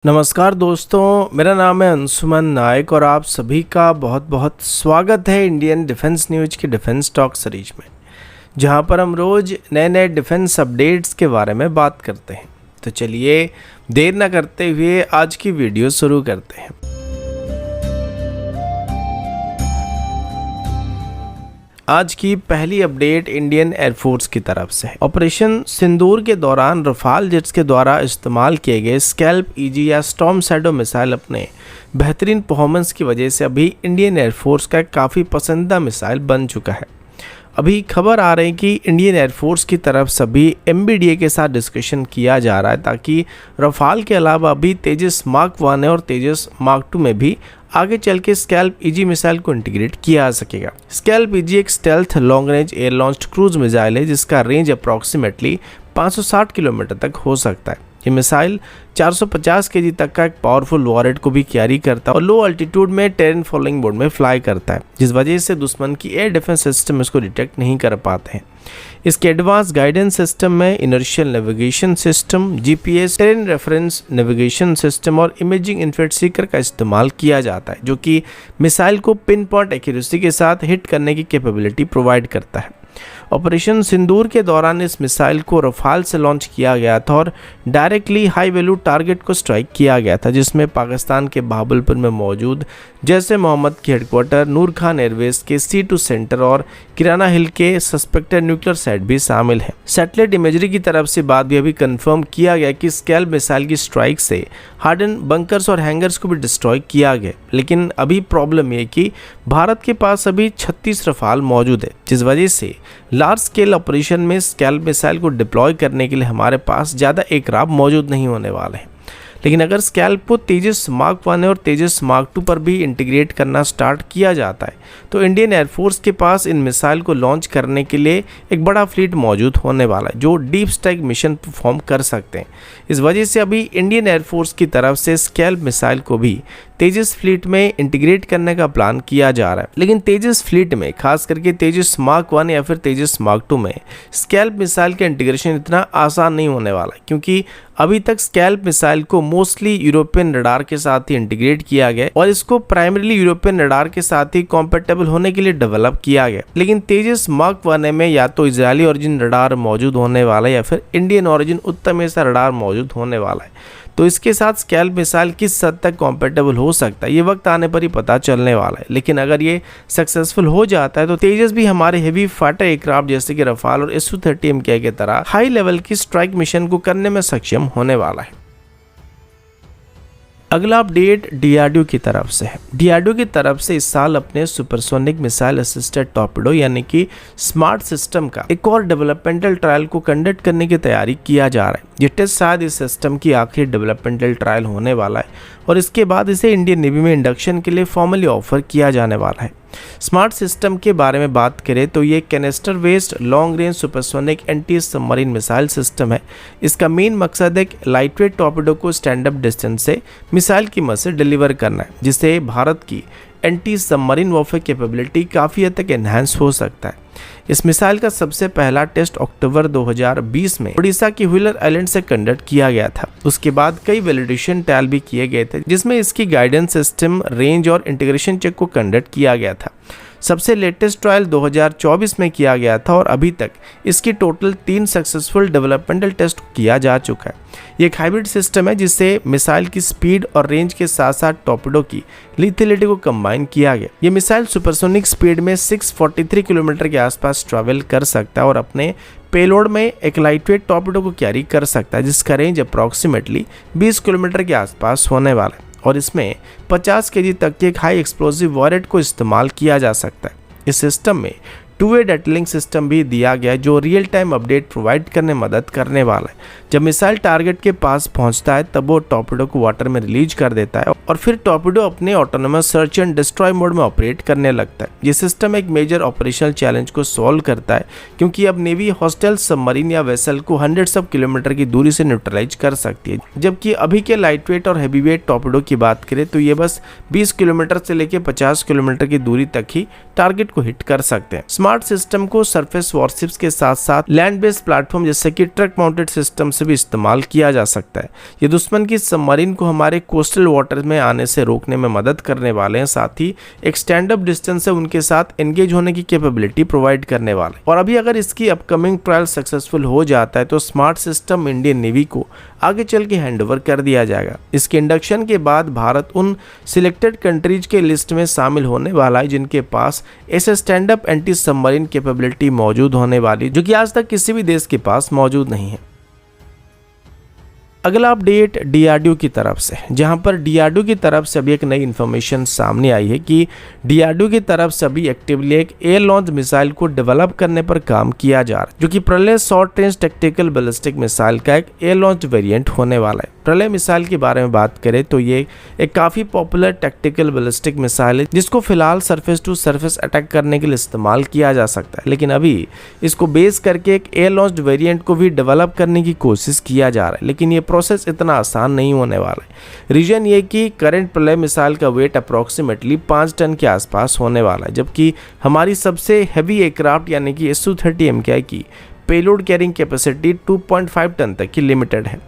नमस्कार दोस्तों, मेरा नाम है अंशुमन नायक और आप सभी का बहुत बहुत स्वागत है इंडियन डिफेंस न्यूज की डिफेंस टॉक सीरीज में, जहां पर हम रोज़ नए नए डिफेंस अपडेट्स के बारे में बात करते हैं। तो चलिए देर ना करते हुए आज की वीडियो शुरू करते हैं। आज की पहली अपडेट इंडियन एयरफोर्स की तरफ से है। ऑपरेशन सिंदूर के दौरान रफाल जेट्स के द्वारा इस्तेमाल किए गए स्कैल्प ईजी या स्टॉर्म शैडो मिसाइल अपने बेहतरीन परफॉर्मेंस की वजह से अभी इंडियन एयरफोर्स का काफ़ी पसंदीदा मिसाइल बन चुका है। अभी खबर आ रही है कि इंडियन एयरफोर्स की तरफ सभी MBDA के साथ डिस्कशन किया जा रहा है ताकि रफाल के अलावा अभी तेजस मार्क 1 और तेजस मार्क 2 में भी आगे चल के स्कैल्प ईजी मिसाइल को इंटीग्रेट किया जा सकेगा। स्कैल्प ईजी एक stealth long range air launched cruise missile है जिसका रेंज अप्रॉक्सीमेटली 560 किलोमीटर तक हो सकता है। ये मिसाइल 450 kg तक का एक पावरफुल वॉरहेड को भी कैरी करता है और लो अल्टीट्यूड में टेरेन फॉलोइंग मोड में फ्लाई करता है, जिस वजह से दुश्मन की एयर डिफेंस सिस्टम इसको डिटेक्ट नहीं कर पाते हैं। इसके एडवांस गाइडेंस सिस्टम में inertial navigation system, GPS, terrain reference navigation system और इमेजिंग इन्फ्रारेड सीकर का इस्तेमाल किया जाता है, जो कि मिसाइल को पिन पॉइंट एक्यूरेसी के साथ हिट करने की कैपेबिलिटी प्रोवाइड करता है। ऑपरेशन सिंदूर के दौरान इस मिसाइल को रफाल से लॉन्च किया गया था और डायरेक्टली हाई वैल्यू टारगेट को स्ट्राइक किया गया था, जिसमें पाकिस्तान के बहावलपुर में मौजूद जैसे मोहम्मद के हेडक्वार्टर, नूर खान एयरवेज के C2 सेंटर और किराना हिल के सस्पेक्टेड न्यूक्लियर साइट भी शामिल है। सैटेलाइट इमेजरी की तरफ से बात भी अभी कंफर्म किया गया कि स्कैल्प मिसाइल की स्ट्राइक से हार्डन बंकर्स और हैंगर्स को भी डिस्ट्रॉय किया गया, लेकिन अभी प्रॉब्लम ये कि भारत के पास अभी 36 रफाल मौजूद है, जिस वजह से लार्ज स्केल ऑपरेशन में स्कैल्प मिसाइल को डिप्लॉय करने के लिए हमारे पास ज़्यादा एयरक्राफ्ट मौजूद नहीं होने वाले हैं। लेकिन अगर स्कैल्प को तेजस मार्क 1 और तेजस मार्क 2 पर भी इंटीग्रेट करना स्टार्ट किया जाता है तो इंडियन एयरफोर्स के पास इन मिसाइल को लॉन्च करने के लिए एक बड़ा फ्लीट मौजूद होने वाला है जो डीप स्ट्राइक मिशन परफॉर्म कर सकते हैं। इस वजह से अभी इंडियन एयरफोर्स की तरफ से स्कैल्प मिसाइल को भी तेजस फ्लीट में इंटीग्रेट करने का प्लान किया जा रहा है। लेकिन तेजस फ्लीट में खास करके तेजस मार्क 1 या फिर तेजस मार्क 2 में स्कैल्प मिसाइल का इंटीग्रेशन इतना आसान नहीं होने वाला है, क्योंकि अभी तक स्कैल्प मिसाइल को मोस्टली यूरोपियन रडार के साथ ही इंटीग्रेट किया गया और इसको प्राइमरीली यूरोपियन रडार के साथ ही कॉम्पेटेबल होने के लिए डेवलप किया गया। लेकिन तेजस मार्क 1 में या तो इजरायली ओरिजिन रडार मौजूद होने वाला है या फिर इंडियन ओरिजिन उत्तम ऐसा रडार मौजूद होने वाला है, तो इसके साथ स्कैल्प मिसाइल किस हद तक कॉम्पेटेबल हो सकता है ये वक्त आने पर ही पता चलने वाला है। लेकिन अगर ये सक्सेसफुल हो जाता है तो तेजस भी हमारे हेवी फाइटर एयरक्राफ्ट जैसे कि रफाल और Su-30 MKI की तरह हाई लेवल की स्ट्राइक मिशन को करने में सक्षम होने वाला है। अगला अपडेट DRDO की तरफ से है। DRDO की तरफ से इस साल अपने सुपरसोनिक मिसाइल असिस्टेड टॉर्पेडो यानी कि स्मार्ट सिस्टम का एक और डेवलपमेंटल ट्रायल को कंडक्ट करने की तैयारी किया जा रहा है। ये टेस्ट शायद इस सिस्टम की आखिरी डेवलपमेंटल ट्रायल होने वाला है और इसके बाद इसे इंडियन नेवी में इंडक्शन के लिए फॉर्मली ऑफर किया जाने वाला है। स्मार्ट सिस्टम के बारे में बात करें तो ये canister based long range supersonic anti submarine missile system है। इसका मेन मकसद एक लाइटवेट टॉर्पेडो को स्टैंड अप डिस्टेंस से मिसाइल की मदद से डिलीवर करना है, जिससे भारत की एंटी सबमरीन वॉरफेयर कैपेबिलिटी काफ़ी हद तक एनहांस हो सकता है। इस मिसाइल का सबसे पहला टेस्ट अक्टूबर 2020 में उड़ीसा की व्हीलर आइलैंड से कंडक्ट किया गया था। उसके बाद कई वैलिडेशन ट्रायल भी किए गए थे जिसमें इसकी गाइडेंस सिस्टम, रेंज और इंटीग्रेशन चेक को कंडक्ट किया गया था। सबसे लेटेस्ट ट्रायल 2024 में किया गया था और अभी तक इसकी टोटल 3 सक्सेसफुल डेवलपमेंटल टेस्ट किया जा चुका है। ये एक हाइब्रिड सिस्टम है जिससे मिसाइल की स्पीड और रेंज के साथ साथ टॉर्पेडो की लिथिलिटी को कंबाइन किया गया। ये मिसाइल सुपरसोनिक स्पीड में 643 किलोमीटर के आसपास ट्रैवल कर सकता है और अपने पेलोड में एक लाइटवेट टॉर्पेडो को कैरी कर सकता है जिसका रेंज अप्रॉक्सीमेटली 20 किलोमीटर के आसपास होने वाला है और इसमें 50 kg तक के एक हाई एक्सप्लोसिव वॉरहेड को इस्तेमाल किया जा सकता है। इस सिस्टम में 2-वे डेटलिंग सिस्टम भी दिया गया है जो रियल टाइम अपडेट प्रोवाइड करने मदद करने वाला है। जब मिसाइल टारगेट के पास पहुंचता है तब वो टॉर्पेडो को वाटर में रिलीज कर देता है और फिर टॉर्पेडो अपने autonomous search and destroy mode में ऑपरेट करने लगता है। ये सिस्टम एक मेजर ऑपरेशनल चैलेंज को सॉल्व करता है क्योंकि अब नेवी हॉस्टाइल सबमरीन या वेसल को हंड्रेड्स ऑफ किलोमीटर की दूरी से न्यूट्रलाइज कर सकती है, जबकि अभी के लाइटवेट और हैवीवेट टॉर्पेडो की बात करें तो ये बस 20 किलोमीटर से लेकर 50 किलोमीटर की दूरी तक ही टारगेट को हिट कर सकते हैं। स्मार्ट सिस्टम को सरफेस वॉरशिप्स के साथ साथ लैंड बेस्ड प्लेटफॉर्म जैसे कि ट्रक माउंटेड सिस्टम से भी इस्तेमाल किया जा सकता है। ये दुश्मन की सबमरीन को हमारे कोस्टल वाटर में आने से रोकने में मदद करने वाले हैं, साथ ही एक स्टैंड अप डिस्टेंस से उनके साथ एंगेज होने की कैपेबिलिटी प्रोवाइड करने वाले। और अभी अगर इसकी अपकमिंग ट्रायल सक्सेसफुल हो जाता है तो स्मार्ट सिस्टम इंडियन नेवी को आगे चल के हैंडओवर कर दिया जाएगा। इसके इंडक्शन के बाद भारत उन सिलेक्टेड कंट्रीज के लिस्ट में शामिल होने वाला है जिनके पास ऐसे stand up anti submarine capability मौजूद होने वाली, जो कि आज तक किसी भी देश के पास मौजूद नहीं है। अगला अपडेट DRDO की तरफ से, जहां पर DRDO की तरफ से अभी एक नई इन्फॉर्मेशन सामने आई है कि DRDO की तरफ से अभी एक्टिवली एक एयर लॉन्च मिसाइल को डेवलप करने पर काम किया जा रहा है, जो कि प्रलय short range tactical ballistic missile का एक एयर लॉन्च वेरिएंट होने वाला है। प्रलय मिसाइल के बारे में बात करें तो ये एक काफ़ी पॉपुलर टैक्टिकल बैलिस्टिक मिसाइल है जिसको फिलहाल सरफेस टू सरफेस अटैक करने के लिए इस्तेमाल किया जा सकता है, लेकिन अभी इसको बेस करके एक एयर लॉन्च वेरिएंट को भी डेवलप करने की कोशिश किया जा रहा है, लेकिन ये प्रोसेस इतना आसान नहीं होने वाला है। रीजन ये कि करंट प्रलय मिसाइल का वेट अप्रॉक्सीमेटली 5 टन के आसपास होने वाला है, जबकि हमारी सबसे हैवी एयरक्राफ्ट यानी कि Su-30 MKI की पेलोड कैरिंग कैपेसिटी 2.5 टन तक की लिमिटेड है।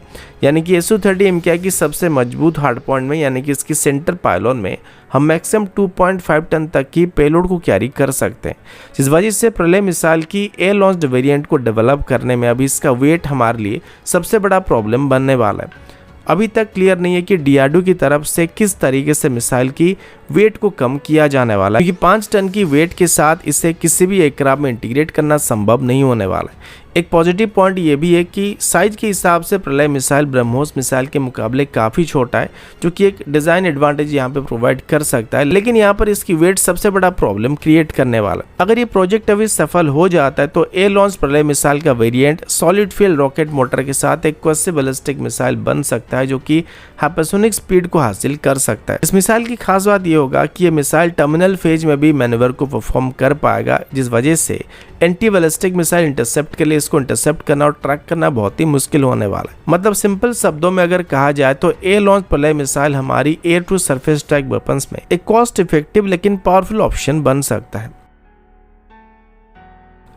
यानी कि Su-30 MKI की सबसे मजबूत हार्ड पॉइंट में यानी कि इसकी सेंटर पायलॉन में हम मैक्सिमम 2.5 टन तक की पेलोड को कैरी कर सकते हैं, जिस वजह से प्रलय मिसाइल की एयर लॉन्च वेरिएंट को डेवलप करने में अभी इसका वेट हमारे लिए सबसे बड़ा प्रॉब्लम बनने वाला है। अभी तक क्लियर नहीं है कि DRDO की तरफ से किस तरीके से मिसाइल की वेट को कम किया जाने वाला है, क्योंकि 5 टन की वेट के साथ इसे किसी भी एयरक्राफ्ट में इंटीग्रेट करना संभव नहीं होने वाला है। एक पॉजिटिव पॉइंट ये भी है कि साइज के हिसाब से प्रलय मिसाइल ब्रह्मोस मिसाइल के मुकाबले काफ़ी छोटा है, जो कि एक डिज़ाइन एडवांटेज यहाँ पे प्रोवाइड कर सकता है, लेकिन यहाँ पर इसकी वेट सबसे बड़ा प्रॉब्लम क्रिएट करने वाला है। अगर ये प्रोजेक्ट अभी सफल हो जाता है तो एयर लॉन्च प्रलय मिसाइल का variant solid fuel rocket motor के साथ एक क्वेश्चन बैलिस्टिक मिसाइल बन सकता है, जो कि हाइपरसोनिक स्पीड को हासिल कर सकता है। इस मिसाइल की खास बात ये होगा कि ये मिसाइल टर्मिनल फेज में भी मैन्यूवर को परफॉर्म कर पाएगा, जिस वजह से एंटी बैलिस्टिक मिसाइल इंटरसेप्ट के लिए इसको इंटरसेप्ट करना और ट्रैक करना बहुत ही मुश्किल होने वाला है। मतलब सिंपल शब्दों में अगर कहा जाए तो एयर लॉन्च प्रलय मिसाइल हमारी air to surface track weapons में एक कॉस्ट इफेक्टिव लेकिन पावरफुल ऑप्शन बन सकता है।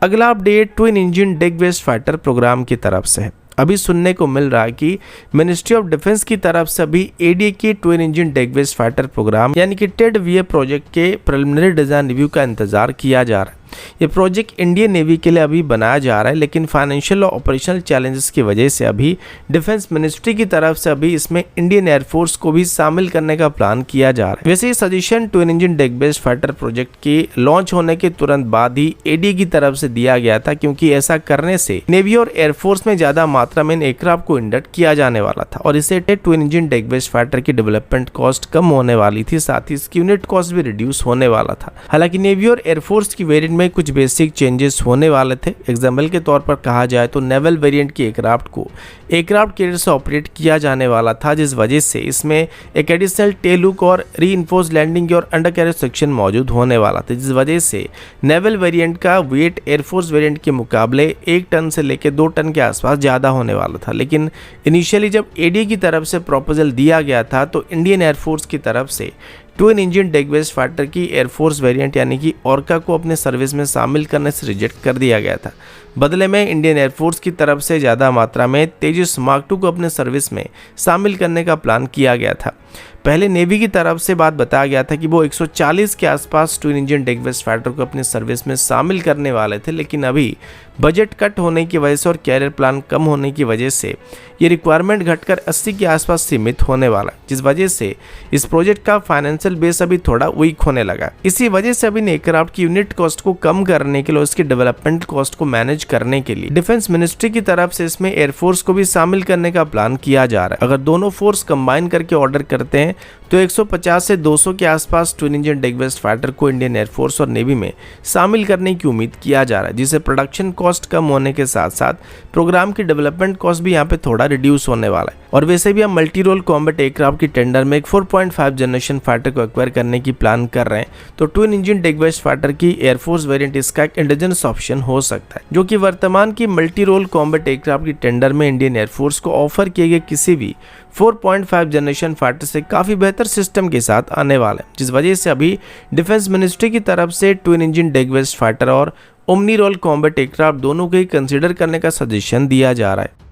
अगला update twin engine deck based fighter program की तरफ से है। अभी सुनने को मिल रहा है कि मिनिस्ट्री ऑफ डिफेंस की तरफ से अभी ADA की twin engine deck based fighter program यानी कि TED-VA प्रोजेक्ट के प्रिलिमिनरी डिजाइन रिव्यू का इंतजार किया जा रहा है। ये प्रोजेक्ट इंडियन नेवी के लिए अभी बनाया जा रहा है, लेकिन फाइनेंशियल और ऑपरेशनल चैलेंजेस की वजह से अभी डिफेंस मिनिस्ट्री की तरफ से अभी इसमें इंडियन एयरफोर्स को भी शामिल करने का प्लान किया जा रहा है। वैसे ये suggestion twin engine deck based fighter project के लॉन्च होने के तुरंत बाद ही ADA की तरफ से दिया गया था, क्योंकि ऐसा करने से नेवी और एयरफोर्स में ज्यादा मात्रा में एयरक्राफ्ट को इंडक्ट किया जाने वाला था और इससे twin engine deck based fighter की डेवलपमेंट कॉस्ट कम होने वाली थी, साथ ही इसकी यूनिट कॉस्ट भी रिड्यूस होने वाला था। हालांकि नेवी और एयरफोर्स की वेरिएंट में कुछ बेसिक चेंजेस होने वाले थे। एग्जाम्पल के तौर पर कहा जाए तो नेवल वेरिएंट की एयरक्राफ्ट को एयरक्राफ्ट कैरियर से ऑपरेट किया जाने वाला था, जिस वजह से इसमें एक एडिशनल टेल हुक और रीइंफोर्स्ड लैंडिंग और अंडर कैरियर सेक्शन मौजूद होने वाला था, जिस वजह से नेवल वेरिएंट का वेट एयरफोर्स वेरिएंट के मुकाबले 1 टन से लेकर 2 टन के आसपास ज़्यादा होने वाला था। लेकिन इनिशियली जब ADA की तरफ से प्रपोजल दिया गया था तो इंडियन एयरफोर्स की तरफ से twin engine deck based fighter की एयरफोर्स वेरिएंट यानी कि ऑर्का को अपने सर्विस में शामिल करने से रिजेक्ट कर दिया गया था। बदले में इंडियन एयरफोर्स की तरफ से ज़्यादा मात्रा में तेजस मार्क 2 को अपने सर्विस में शामिल करने का प्लान किया गया था। पहले नेवी की तरफ से बात बताया गया था कि वो 140 के आसपास twin engine deck based fighter को अपने सर्विस में शामिल करने वाले थे, लेकिन अभी बजट कट होने की वजह से और कैरियर प्लान कम होने की वजह से ये रिक्वायरमेंट घटकर 80 के आसपास सीमित होने वाला, जिस वजह से इस प्रोजेक्ट का फाइनेंशियल बेस अभी थोड़ा वीक होने लगा। इसी वजह से अभी एयरक्राफ्ट की यूनिट कॉस्ट को कम करने के लिए, उसकी डेवलपमेंट कॉस्ट को मैनेज करने के लिए डिफेंस मिनिस्ट्री की तरफ से इसमें एयरफोर्स को भी शामिल करने का प्लान किया जा रहा है। अगर दोनों फोर्स कंबाइन करके ऑर्डर करते हैं तो 150 से 200 के आसपास twin engine deck based fighter को इंडियन एयरफोर्स और नेवी में शामिल करने की उम्मीद किया जा रहा है, जिससे प्रोडक्शन कॉस्ट कम होने के साथ साथ प्रोग्राम की डेवलपमेंट कॉस्ट भी यहाँ पे थोड़ा रिड्यूस होने वाला है। और वैसे भी हम मल्टी रोल कॉम्बैट एयरक्राफ्ट की टेंडर में एक 4.5 जनरेशन फाइटर को एक्वायर करने की प्लान कर रहे हैं, तो twin engine deck based fighter की एयरफोर्स वेरिएंट इसका एक इंडिजिनस ऑप्शन हो सकता है, जो कि वर्तमान की मल्टी रोल कॉम्बैट एयरक्राफ्ट की टेंडर में इंडियन एयरफोर्स को ऑफर किए गए किसी भी 4.5 जनरेशन फाइटर से काफ़ी बेहतर सिस्टम के साथ आने वाले हैं, जिस वजह से अभी डिफेंस मिनिस्ट्री की तरफ से ट्विन इंजन डेग बेस्ड फाइटर और ओमनी रोल कॉम्बैट एयरक्राफ्ट दोनों को ही कंसिडर करने का सजेशन दिया जा रहा है।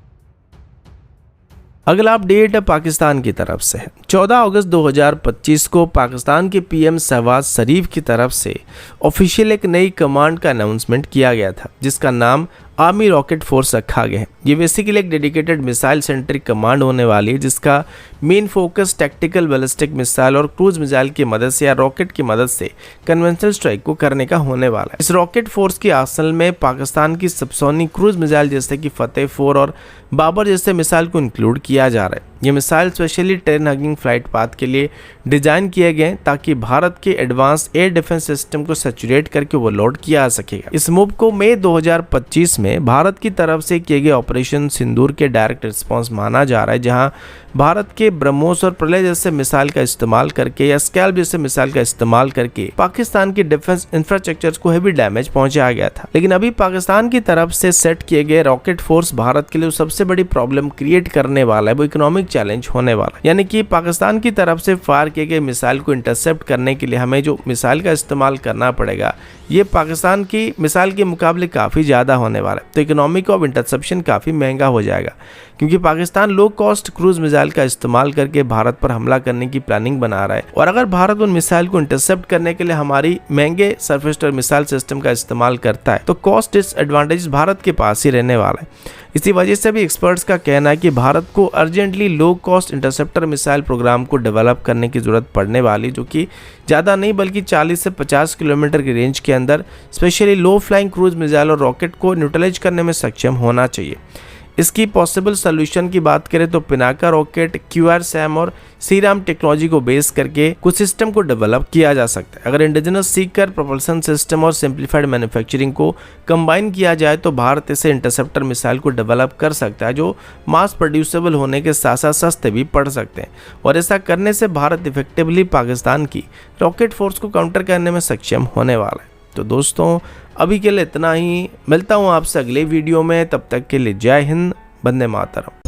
अगला अपडेट पाकिस्तान की तरफ से है। 14 अगस्त 2025 को पाकिस्तान के पीएम शहबाज शरीफ की तरफ से ऑफिशियल एक नई कमांड का अनाउंसमेंट किया गया था, जिसका नाम आर्मी रॉकेट फोर्स रखा गया है। ये बेसिकली एक डेडिकेटेड मिसाइल सेंट्रिक कमांड होने वाली है, जिसका main focus tactical ballistic missile और क्रूज मिसाइल की मदद से या रॉकेट की मदद से कन्वेंशनल स्ट्राइक को करने का होने वाला है। इस रॉकेट फोर्स की असल में पाकिस्तान की सबसोनिक क्रूज मिसाइल जैसे कि फतेह 4 और बाबर जैसे मिसाइल को इंक्लूड किया जा रहा है। ये missile specially terrain hugging flight path के लिए डिजाइन किए गए ताकि भारत के एडवांस एयर डिफेंस सिस्टम को सैचुरेट करके ओवरलोड किया जा सकेगा। इस मूव को मई 2025 में भारत की तरफ से किए गए ऑपरेशन सिंदूर के डायरेक्ट रिस्पांस माना जा रहा है, जहां भारत के ब्रह्मोस और प्रलय जैसे मिसाइल का इस्तेमाल करके या स्कैल्प जैसे मिसाइल का इस्तेमाल करके पाकिस्तान की डिफेंस इंफ्रास्ट्रक्चर को हेवी डैमेज पहुंचाया गया था। लेकिन अभी पाकिस्तान की तरफ से सेट किए गए रॉकेट फोर्स भारत के लिए सबसे बड़ी प्रॉब्लम क्रिएट करने वाला है, वो इकोनॉमिक चैलेंज होने वाला है। यानी कि पाकिस्तान की तरफ से फायर किए गए मिसाइल को इंटरसेप्ट करने के लिए हमें जो मिसाइल का इस्तेमाल करना पड़ेगा, ये पाकिस्तान की मिसाइल के मुकाबले काफ़ी ज़्यादा होने वाला है। तो इकोनॉमिक ऑफ इंटरसेप्शन काफ़ी महंगा हो जाएगा, क्योंकि Pakistan low cost cruise missile का इस्तेमाल करके भारत पर हमला करने की प्लानिंग बना रहा है। और अगर भारत उन मिसाइल को इंटरसेप्ट करने के लिए हमारी महंगे surface to air missile system का इस्तेमाल करता है, तो कॉस्ट डिसएडवांटेज भारत के पास ही रहने वाला है। इसी वजह से भी एक्सपर्ट्स का कहना है कि भारत को urgently low cost interceptor missile program को डेवलप करने की जरूरत पड़ने वाली, जो कि ज़्यादा नहीं बल्कि 40 से 50 किलोमीटर की रेंज के अंदर स्पेशली लो फ्लाइंग क्रूज मिसाइल और रॉकेट को न्यूट्रलाइज करने में सक्षम होना चाहिए। इसकी पॉसिबल सोल्यूशन की बात करें तो पिनाका रॉकेट, QRSAM और सीराम टेक्नोलॉजी को बेस करके कुछ सिस्टम को डेवलप किया जा सकता है। अगर इंडिजिनस सीकर प्रोपल्सन सिस्टम और सिंप्लीफाइड मैन्युफैक्चरिंग को कंबाइन किया जाए तो भारत ऐसे इंटरसेप्टर मिसाइल को डेवलप कर सकता है, जो मास प्रोड्यूसेबल होने के साथ साथ सस्ते भी पड़ सकते हैं। और ऐसा करने से भारत इफेक्टिवली पाकिस्तान की रॉकेट फोर्स को काउंटर करने में सक्षम होने वाला है। तो दोस्तों, अभी के लिए इतना ही। मिलता हूँ आपसे अगले वीडियो में, तब तक के लिए जय हिंद, वंदे मातरम।